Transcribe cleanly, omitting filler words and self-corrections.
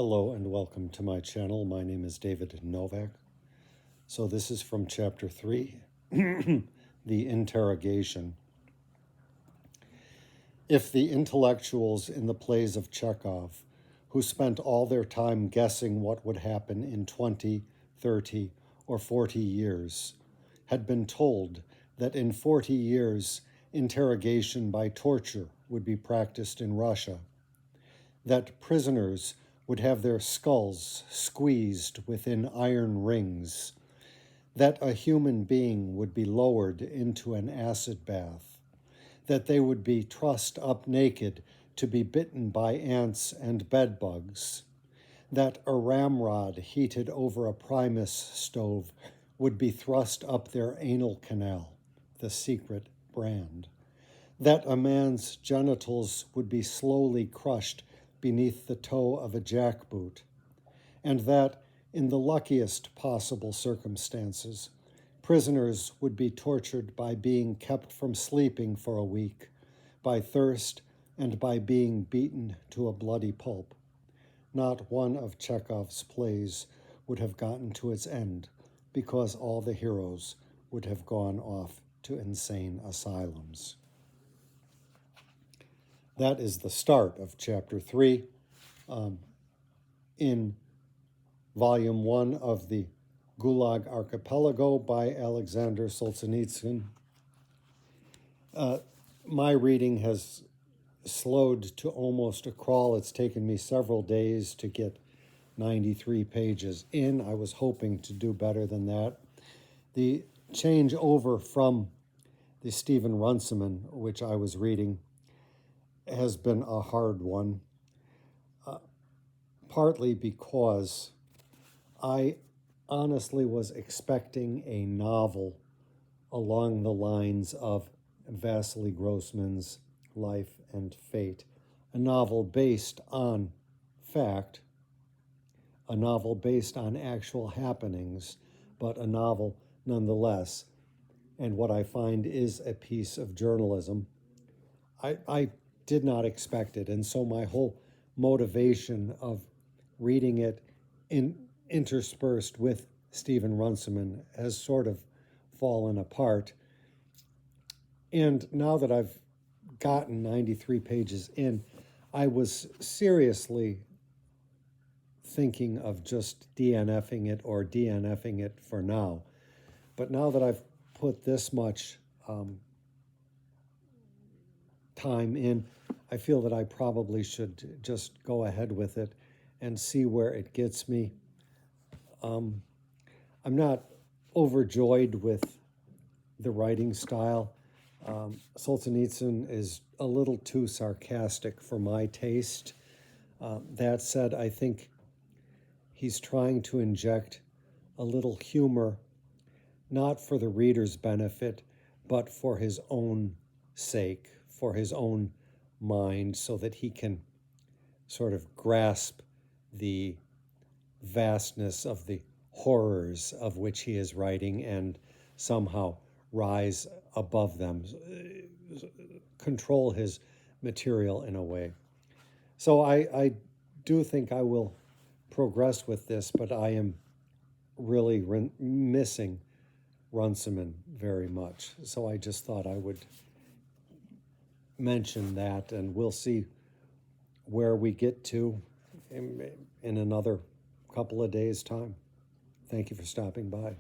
Hello and welcome to my channel. My name is David Novak. So this is from Chapter 3, The Interrogation. If the intellectuals in the plays of Chekhov, who spent all their time guessing what would happen in 20, 30, or 40 years, had been told that in 40 years interrogation by torture would be practiced in Russia, that prisoners would have their skulls squeezed within iron rings, that a human being would be lowered into an acid bath, that they would be trussed up naked to be bitten by ants and bedbugs, that a ramrod heated over a Primus stove would be thrust up their anal canal, the secret brand, that a man's genitals would be slowly crushed beneath the toe of a jackboot, and that, in the luckiest possible circumstances, prisoners would be tortured by being kept from sleeping for a week, by thirst, and by being beaten to a bloody pulp. Not one of Chekhov's plays would have gotten to its end, because all the heroes would have gone off to insane asylums. That is the start of Chapter 3 in Volume 1 of the Gulag Archipelago by Alexander Solzhenitsyn. My reading has slowed to almost a crawl. It's taken me several days to get 93 pages in. I was hoping to do better than that. The change over from the Stephen Runciman, which I was reading, has been a hard one, partly because I honestly was expecting a novel along the lines of Vasily Grossman's Life and Fate, a novel based on fact, a novel based on actual happenings, but a novel nonetheless. And what I find is a piece of journalism. I did not expect it, and so my whole motivation of reading it interspersed with Stephen Runciman has sort of fallen apart. And now that I've gotten 93 pages in, I was seriously thinking of just DNFing it or DNFing it for now. But now that I've put this much time in, I feel that I probably should just go ahead with it and see where it gets me. I'm not overjoyed with the writing style. Solzhenitsyn is a little too sarcastic for my taste. That said, I think he's trying to inject a little humor, not for the reader's benefit, but for his own sake, for his own mind, so that he can sort of grasp the vastness of the horrors of which he is writing and somehow rise above them, control his material in a way. So I do think I will progress with this, but I am really missing Runciman very much. So I just thought I would mention that, and we'll see where we get to in another couple of days' time. Thank you for stopping by.